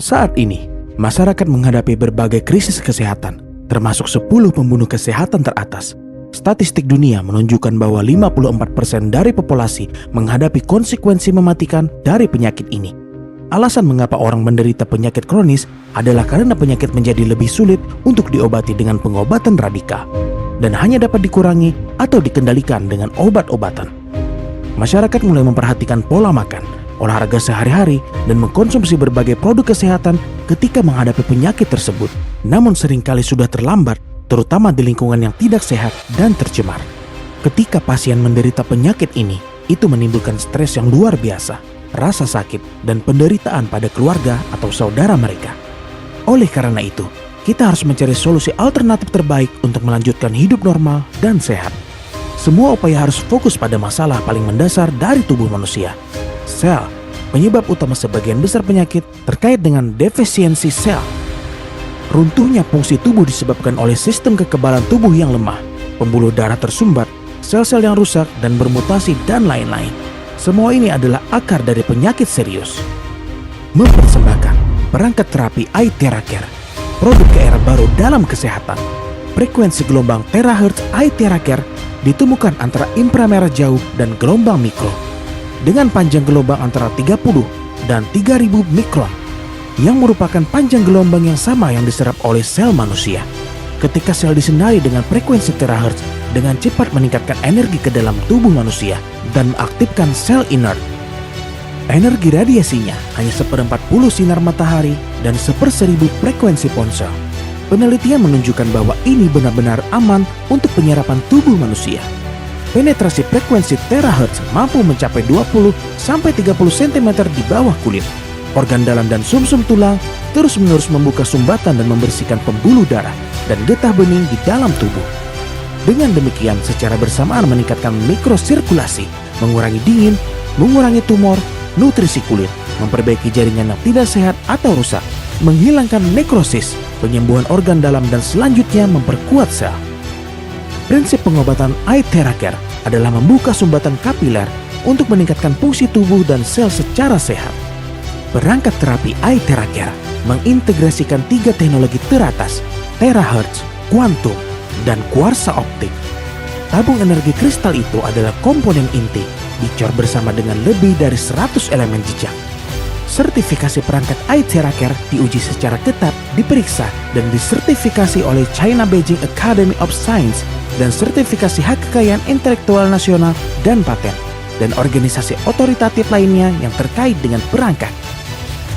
Saat ini, masyarakat menghadapi berbagai krisis kesehatan, termasuk 10 pembunuh kesehatan teratas. Statistik dunia menunjukkan bahwa 54% dari populasi menghadapi konsekuensi mematikan dari penyakit ini. Alasan mengapa orang menderita penyakit kronis adalah karena penyakit menjadi lebih sulit untuk diobati dengan pengobatan radikal dan hanya dapat dikurangi atau dikendalikan dengan obat-obatan. Masyarakat mulai memperhatikan pola makan, olahraga sehari-hari, dan mengkonsumsi berbagai produk kesehatan ketika menghadapi penyakit tersebut. Namun seringkali sudah terlambat, terutama di lingkungan yang tidak sehat dan tercemar. Ketika pasien menderita penyakit ini, itu menimbulkan stres yang luar biasa, rasa sakit, dan penderitaan pada keluarga atau saudara mereka. Oleh karena itu, kita harus mencari solusi alternatif terbaik untuk melanjutkan hidup normal dan sehat. Semua upaya harus fokus pada masalah paling mendasar dari tubuh manusia, sel. Penyebab utama sebagian besar penyakit terkait dengan defisiensi sel. Runtuhnya fungsi tubuh disebabkan oleh sistem kekebalan tubuh yang lemah, pembuluh darah tersumbat, sel-sel yang rusak dan bermutasi, dan lain-lain. Semua ini adalah akar dari penyakit serius. Mempersembahkan perangkat terapi iTheraCare, produk ke era baru dalam kesehatan. Frekuensi gelombang terahertz iTheraCare ditemukan antara inframerah jauh dan gelombang mikro, dengan panjang gelombang antara 30 dan 3000 mikron, yang merupakan panjang gelombang yang sama yang diserap oleh sel manusia. Ketika sel disinari dengan frekuensi terahertz, dengan cepat meningkatkan energi ke dalam tubuh manusia dan mengaktifkan sel inert. Energi radiasinya hanya 1/40 sinar matahari dan 1/1000 frekuensi ponsel. Penelitian menunjukkan bahwa ini benar-benar aman untuk penyerapan tubuh manusia. Penetrasi frekuensi terahertz mampu mencapai 20-30 cm di bawah kulit, organ dalam dan sumsum tulang, terus-menerus membuka sumbatan dan membersihkan pembuluh darah dan getah bening di dalam tubuh. Dengan demikian, secara bersamaan meningkatkan mikrosirkulasi, mengurangi dingin, mengurangi tumor, nutrisi kulit, memperbaiki jaringan yang tidak sehat atau rusak, menghilangkan nekrosis, penyembuhan organ dalam, dan selanjutnya memperkuat sel. Prinsip pengobatan iTheraCare adalah membuka sumbatan kapiler untuk meningkatkan fungsi tubuh dan sel secara sehat. Perangkat terapi iTheraCare mengintegrasikan 3 teknologi teratas, terahertz, kuantum, dan kuarsa optik. Tabung energi kristal itu adalah komponen inti, dicor bersama dengan lebih dari 100 elemen jejak. Sertifikasi perangkat iTheraCare diuji secara ketat, diperiksa, dan disertifikasi oleh China Beijing Academy of Science dan sertifikasi hak kekayaan intelektual nasional dan paten, dan organisasi otoritatif lainnya yang terkait dengan perangkat.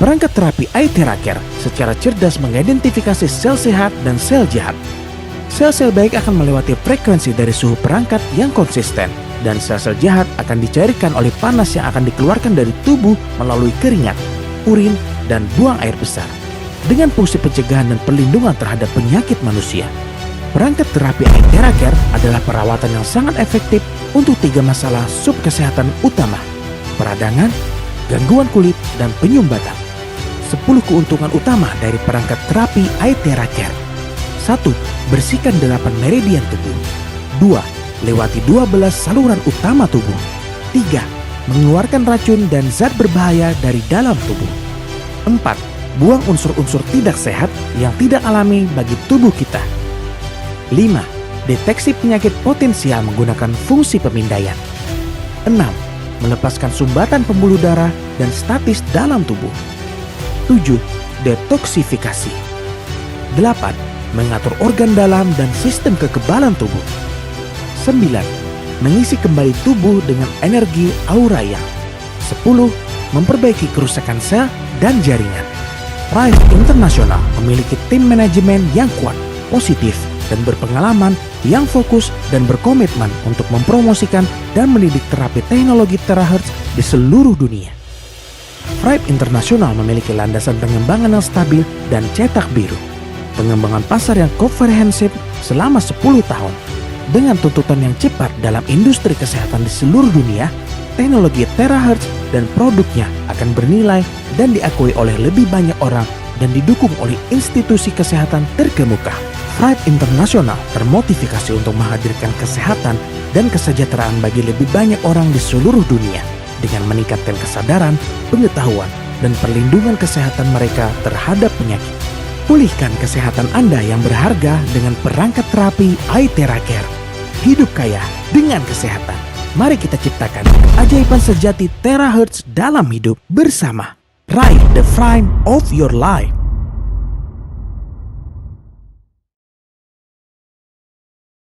Perangkat terapi iTheraCare secara cerdas mengidentifikasi sel sehat dan sel jahat. Sel-sel baik akan melewati frekuensi dari suhu perangkat yang konsisten, dan sel-sel jahat akan dicairkan oleh panas yang akan dikeluarkan dari tubuh melalui keringat, urin, dan buang air besar. Dengan fungsi pencegahan dan perlindungan terhadap penyakit manusia, perangkat terapi iTheraCare adalah perawatan yang sangat efektif untuk 3 masalah sub kesehatan utama: peradangan, gangguan kulit, dan penyumbatan. 10 keuntungan utama dari perangkat terapi iTheraCare. 1. Bersihkan 8 meridian tubuh. 2. Lewati 12 saluran utama tubuh. 3. Mengeluarkan racun dan zat berbahaya dari dalam tubuh. 4. Buang unsur-unsur tidak sehat yang tidak alami bagi tubuh kita. 5. Deteksi penyakit potensial menggunakan fungsi pemindaian. 6. Melepaskan sumbatan pembuluh darah dan statis dalam tubuh. 7. Detoksifikasi. 8. Mengatur organ dalam dan sistem kekebalan tubuh. 9. Mengisi kembali tubuh dengan energi aura yang. 10. Memperbaiki kerusakan sel dan jaringan. Thrive International memiliki tim manajemen yang kuat, positif, dan berpengalaman yang fokus dan berkomitmen untuk mempromosikan dan mendidik terapi teknologi terahertz di seluruh dunia. Thrive International memiliki landasan pengembangan yang stabil dan cetak biru. Pengembangan pasar yang komprehensif selama 10 tahun. Dengan tuntutan yang cepat dalam industri kesehatan di seluruh dunia, teknologi terahertz dan produknya akan bernilai dan diakui oleh lebih banyak orang dan didukung oleh institusi kesehatan terkemuka. Thrive International termotivasi untuk menghadirkan kesehatan dan kesejahteraan bagi lebih banyak orang di seluruh dunia dengan meningkatkan kesadaran, pengetahuan, dan perlindungan kesehatan mereka terhadap penyakit. Pulihkan kesehatan Anda yang berharga dengan perangkat terapi iTera Care. Hidup kaya dengan kesehatan. Mari kita ciptakan keajaiban sejati terahertz dalam hidup bersama. Raih the prime of your life.